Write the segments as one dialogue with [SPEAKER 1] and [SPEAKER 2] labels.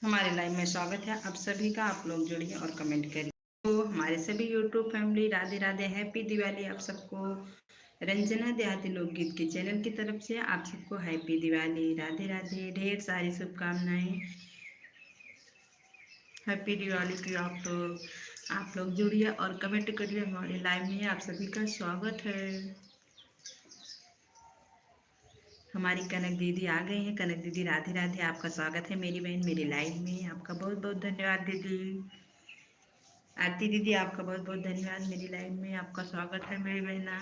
[SPEAKER 1] हमारे लाइव में स्वागत है आप सभी का। आप लोग जुड़िए और कमेंट करिए। तो हमारे सभी YouTube family Radhe Radhe, happy Diwali आप सबको। रंजना देहाती लोकगीत के चैनल की तरफ से आप सबको हैप्पी दिवाली, राधे राधे, ढेर सारी शुभकामनाएं। हैप्पी दिवाली की आप लोग जुड़िए और कमेंट करिए। हमारे लाइव में आप सभी का स्वागत है। हमारी कनक दीदी आ गई हैं। कनक दीदी राधे राधे, आपका स्वागत है मेरी बहन मेरी लाइव में। आपका बहुत बहुत धन्यवाद दीदी। आरती दीदी आपका बहुत बहुत धन्यवाद, मेरी लाइव में आपका स्वागत है मेरी बहना।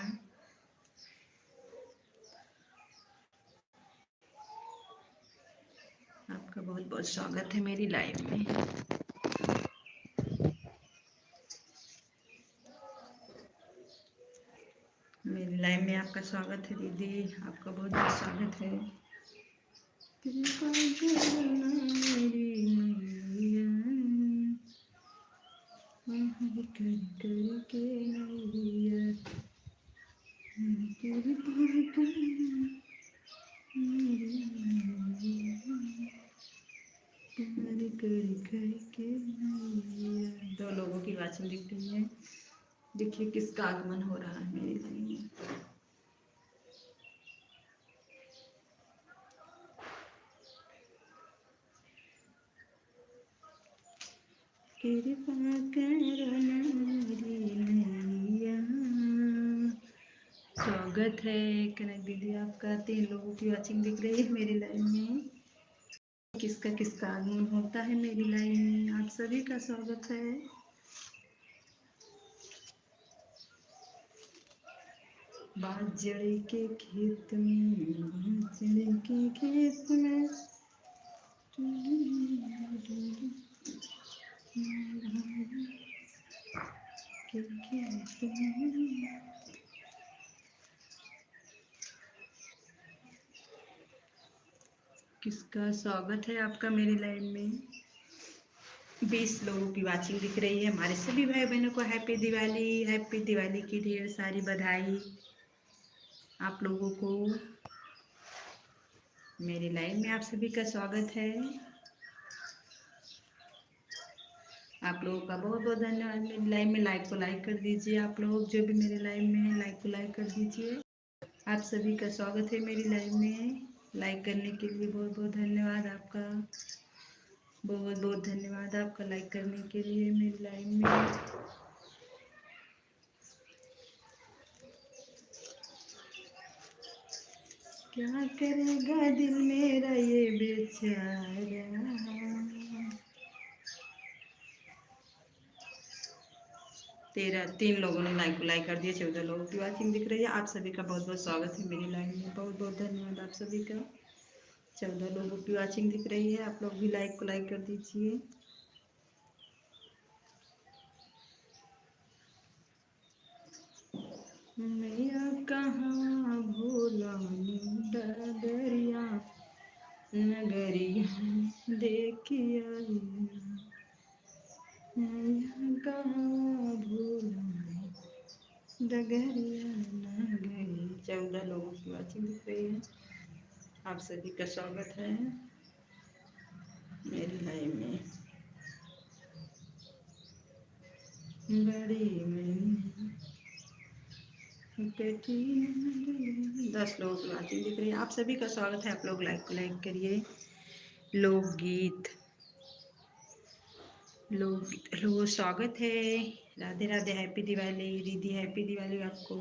[SPEAKER 1] आपका बहुत बहुत स्वागत है मेरी लाइव में। मेरी लाइव में आपका स्वागत है दीदी, आपका बहुत बहुत स्वागत है। कृपा करना मेरी मैया, कर कर के नैया, कृपा करना मेरी मैया, कर कर के नैया। दो लोगों की वाचिंग दिख रही है। देखिए किसका आगमन हो रहा है मेरी लाइन में। कृपा करना मेरी नैया। स्वागत है कनक दीदी आपका। 3 लोगों की वाचिंग दिख रही है मेरी लाइन में। किसका किसका आगमन होता है मेरी लाइन में, आप सभी का स्वागत है। बाजरे के खेत में, बाजरे के खेत में, किसका स्वागत है आपका मेरी लाइन में। 20 लोगों की वाचिंग दिख रही है। हमारे सभी भाई बहनों को हैप्पी दिवाली, हैप्पी दिवाली की ढेर सारी बधाई आप लोगों को। मेरी लाइव में आप सभी का स्वागत है। आप लोगों का बहुत बहुत धन्यवाद। मेरी लाइव में लाइक को लाइक कर दीजिए। आप लोग जो भी मेरे लाइव में है लाइक को लाइक कर दीजिए। आप सभी का स्वागत है मेरी लाइव में। लाइक करने के लिए बहुत बहुत धन्यवाद आपका। बहुत बहुत धन्यवाद आपका लाइक करने के लिए मेरी लाइव में। क्या करेगा दिल मेरा ये बेचारा। 3 लोगों ने लाइक कर दिया। 14 लोगों की वाचिंग दिख रही है। आप सभी का बहुत बहुत स्वागत है मेरी लाइव में। बहुत बहुत धन्यवाद आप सभी का। 14 लोगों की वाचिंग दिख रही है। आप लोग भी लाइक को लाइक कर दीजिए। मैया कहाँ भोला डगरिया, नगरिया देखिया, मैया कहाँ भोला डगरिया नगरी। 14 लोगों की वाचिंग दिख रही है। आप सभी का स्वागत है मेरी लाइव में। बड़ी में 10 लोगों की वाचिंग दिख रही है। आप सभी का स्वागत है। आप लोग लाइक को लाइक करिए। लोकगीत लोग स्वागत है। राधे राधे, हैप्पी दिवाली दीदी, हैप्पी दिवाली आपको।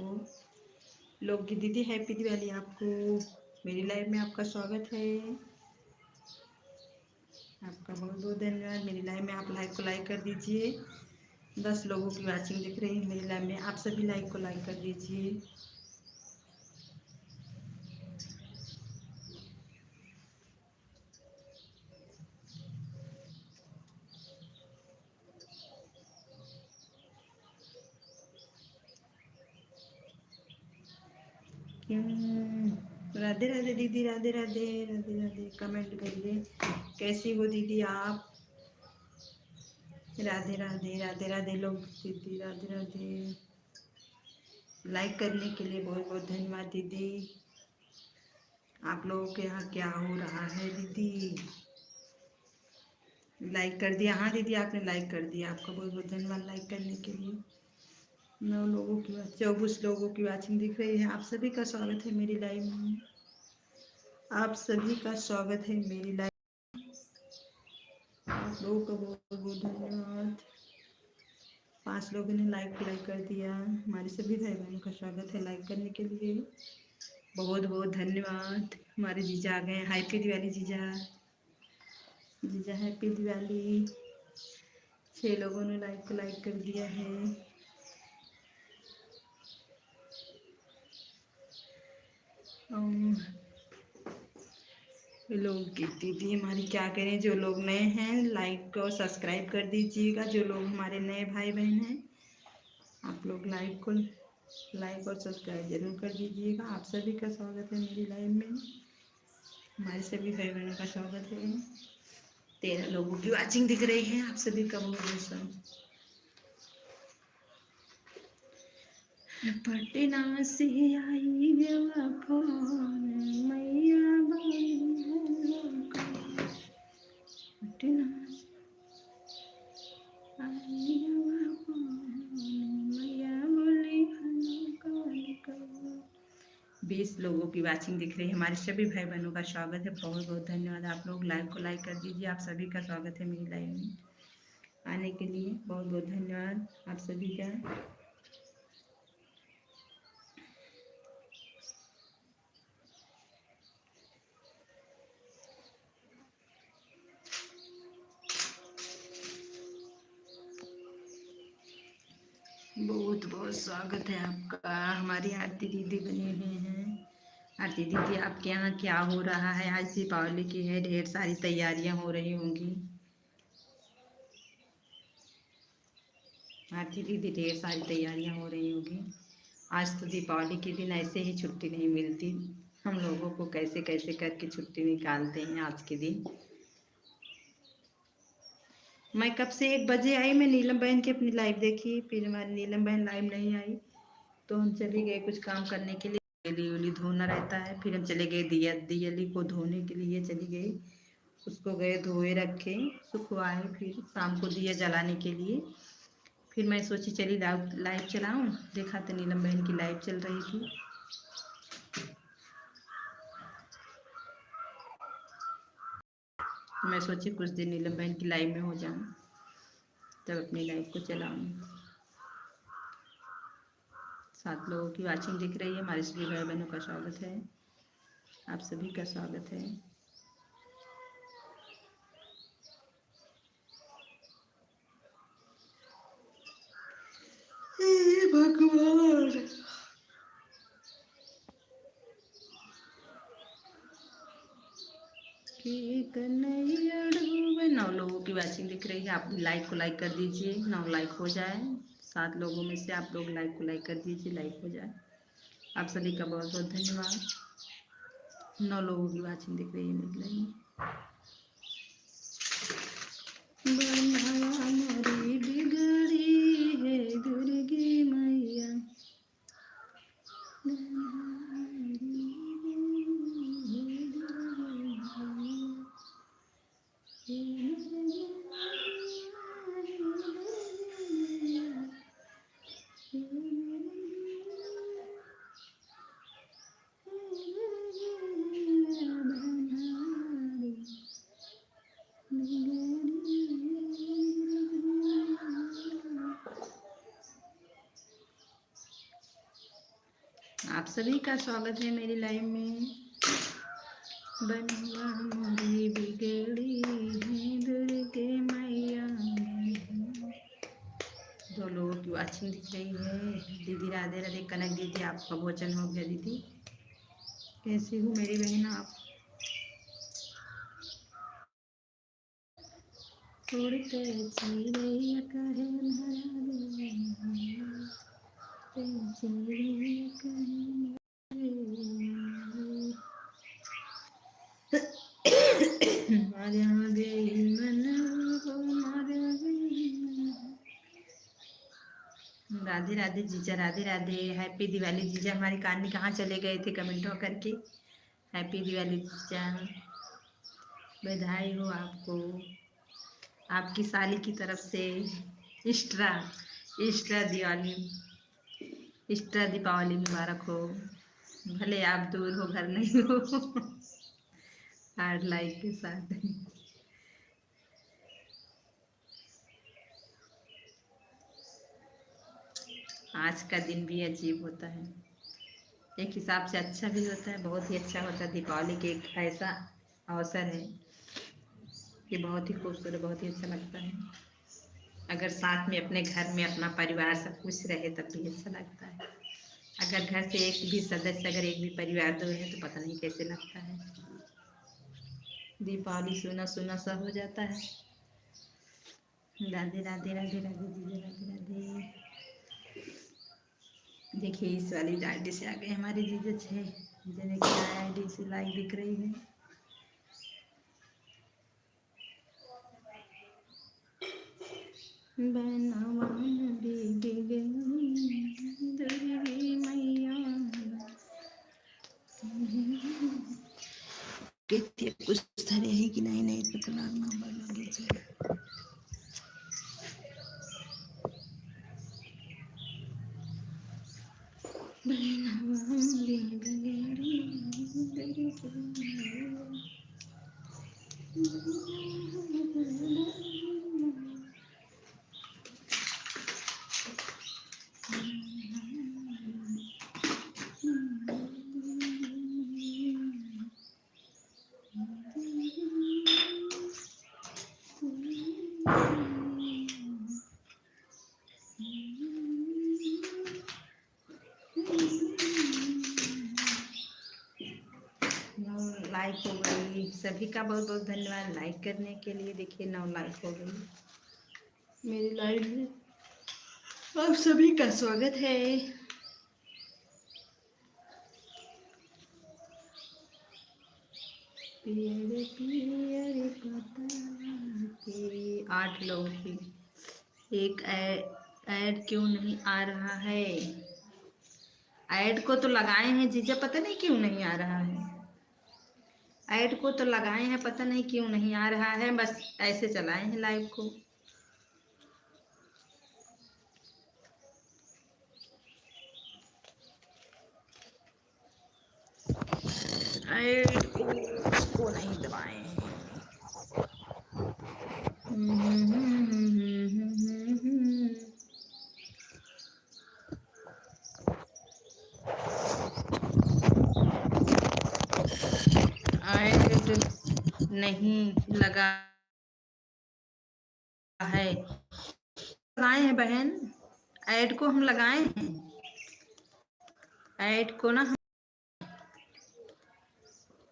[SPEAKER 1] लोकगीत दीदी हैप्पी दिवाली आपको। मेरी लाइव में आपका स्वागत है। आपका बहुत बहुत धन्यवाद। मेरी लाइव में आप लाइक को लाइक कर दीजिए। 10 लोगों की वाचिंग दिख रही है मेरी लाइव में। आप सभी लाइक को लाइक कर दीजिए। राधे राधे दीदी, राधे राधे, राधे राधे। कमेंट करिए कैसी हो दीदी आप। राधे राधे, राधे राधे लोग दीदी, राधे राधे। लाइक करने के लिए बहुत बहुत धन्यवाद दीदी। आप लोगों के यहाँ क्या हो रहा है दीदी। लाइक कर दिया। हाँ दीदी आपने लाइक कर दिया, आपका बहुत बहुत धन्यवाद लाइक करने के लिए। 9 लोगों की 24 लोगों की वाचिंग दिख रही है। आप सभी का स्वागत है मेरी लाइव में। आप सभी का स्वागत है मेरी लाइव। आप लोगों का बहुत बहुत धन्यवाद। 5 लोगों ने लाइक कर दिया। हमारे सभी भाई बहनों का स्वागत है लाइक करने के लिए। बहुत बहुत धन्यवाद। हमारे जीजा आ गए। हैप्पी दिवाली जीजा। जीजा हैप्पी दिवाली। 6 लोगों ने लाइक कर दिया है। लोग की दीदी हमारी क्या करें, जो लोग नए हैं लाइक और सब्सक्राइब कर दीजिएगा। जो लोग हमारे नए भाई बहन हैं आप लोग लाइक और सब्सक्राइब जरूर कर दीजिएगा। आप सभी का स्वागत है मेरी लाइव में। हमारे सभी भाई बहनों का स्वागत है। 13 लोगों की वाचिंग दिख रही है। आप सभी का बहुत बहुत पटना से आई बेवफा मैया पटना 20 लोगों की वाचिंग दिख रही है। हमारे सभी भाई बहनों का स्वागत है। बहुत बहुत धन्यवाद। आप लोग लाइक कर दीजिए। आप सभी का स्वागत है मेरी लाइव में आने के लिए। बहुत बहुत धन्यवाद आप सभी का। बहुत बहुत स्वागत है आपका। हमारी आरती दीदी बने हुए हैं। आरती दीदी आपके यहाँ क्या हो रहा है? आज दीपावली की है, ढेर सारी तैयारियां हो रही होंगी। आरती दीदी ढेर सारी तैयारियां हो रही होंगी। आज तो दीपावली के दिन ऐसे ही छुट्टी नहीं मिलती। हम लोगों को कैसे कैसे करके छुट्टी निकालते हैं आज के दिन। मैं कब से 1 बजे आई। मैं नीलम बहन की अपनी लाइव देखी, फिर हमारी नीलम बहन लाइव नहीं आई तो हम चले गए कुछ काम करने के लिए। दियली उली धोना रहता है, फिर हम चले गए दियली को धोने के लिए चली गई। उसको गए धोए रखे सुखवाए, फिर शाम को दिया जलाने के लिए। फिर मैं सोची चली लाइव चलाऊं। देखा तो नीलम बहन की लाइव चल रही थी। मैं सोची कुछ दिन नीलम बहन की लाइव में हो जाऊं, तब अपनी लाइव को चलाऊं। 7 लोगों की वाचिंग दिख रही है। हमारे सभी भाई बहनों का स्वागत है। आप सभी का स्वागत है। भगवान कन्हैया डूबे। 9 लोगों की वाचिंग दिख रही है। आप लाइक को लाइक कर दीजिए। 9 लाइक हो जाए। 7 लोगों में से आप लोग लाइक को लाइक कर दीजिए, लाइक हो जाए। आप सभी का बहुत बहुत धन्यवाद। 9 लोगों की वाचिंग दिख रही है मेरी लाइव में। हमारी बिगड़ी है दुर्गे मैया। आप सभी का स्वागत है मेरी लाइव में। बनवा मोरी बिगड़ी है दुर्गे मैया। 2 लोगों की वाचिंग दिख रही है। दीदी राधे राधे। कनक दीदी आपका भोजन हो गया दीदी? कैसी हो मेरी बहन आप? थोड़ी चिड़ैया कहे राधे राधे जीजा। राधे राधे। हैप्पी दिवाली जीजा। हमारी कहानी कहाँ चले गए थे कमेंट करके। हैप्पी दिवाली जीजा, बधाई हो आपको। आपकी साली की तरफ से extra extra Diwali extra Deepawali मुबारक हो। भले आप दूर हो, घर नहीं हो। हार्ड लाइक के साथ। आज का दिन भी अजीब होता है, एक हिसाब से अच्छा भी होता है, बहुत ही अच्छा होता है। दीपावली के एक ऐसा अवसर है कि बहुत ही खूबसूरत, बहुत ही अच्छा लगता है। अगर साथ में अपने घर में अपना परिवार सब खुश रहे तब भी अच्छा लगता है। अगर घर से एक भी सदस्य, अगर एक भी परिवार दूर है तो पता नहीं कैसे लगता है। दीपावली सुना सुना सा हो जाता है। राधे राधे राधे राधे जी, राधे राधे। देखिए इस वाली आईडी से आ गए हमारे जीजा छे, जिन्हें क्या आईडी से लाइक दिख रही है। कुछ तरह है कि नहीं नहीं तो लाइक हो गई। सभी का बहुत बहुत धन्यवाद लाइक करने के लिए। देखिए 9 लाइक हो गई मेरी लाइव में। आप सभी का स्वागत है। पियरे पियरे के 8 लोगों की एक ऐड क्यों नहीं आ रहा है? ऐड को तो लगाए हैं जीजा, पता नहीं क्यों नहीं आ रहा है। ऐड को तो लगाए हैं, पता नहीं क्यों नहीं आ रहा है। बस ऐसे चलाए हैं लाइव को। ऐड को नहीं दबाए हैं। ऐड नहीं लगा है। लगाए हैं बहन, ऐड को हम लगाए हैं। ऐड को ना हम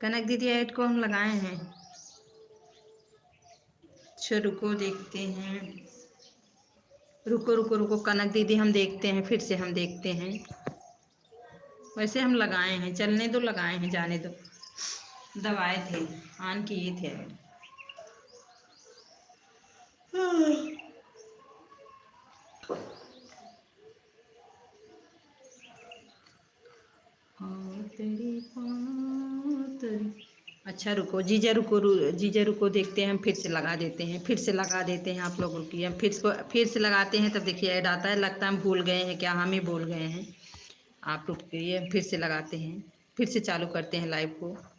[SPEAKER 1] कनक दीदी ऐड को हम लगाए हैं। अच्छा रुको देखते हैं। रुको रुको रुको कनक दीदी हम देखते हैं, फिर से हम देखते हैं। वैसे हम लगाए हैं, चलने दो, लगाए हैं, जाने दो। दबाए थे, ऑन किए थे ऐड। अच्छा रुको जीजा, रुको जीजा रुको, देखते हैं हम, फिर से लगा देते हैं, फिर से लगा देते हैं। आप लोग रुकिए, हम फिर से लगाते हैं, तब देखिए ऐड आता है। लगता है हम भूल गए हैं क्या, हम ही भूल गए हैं। आप रुकिए, फिर से लगाते हैं, फिर से चालू करते हैं लाइव को।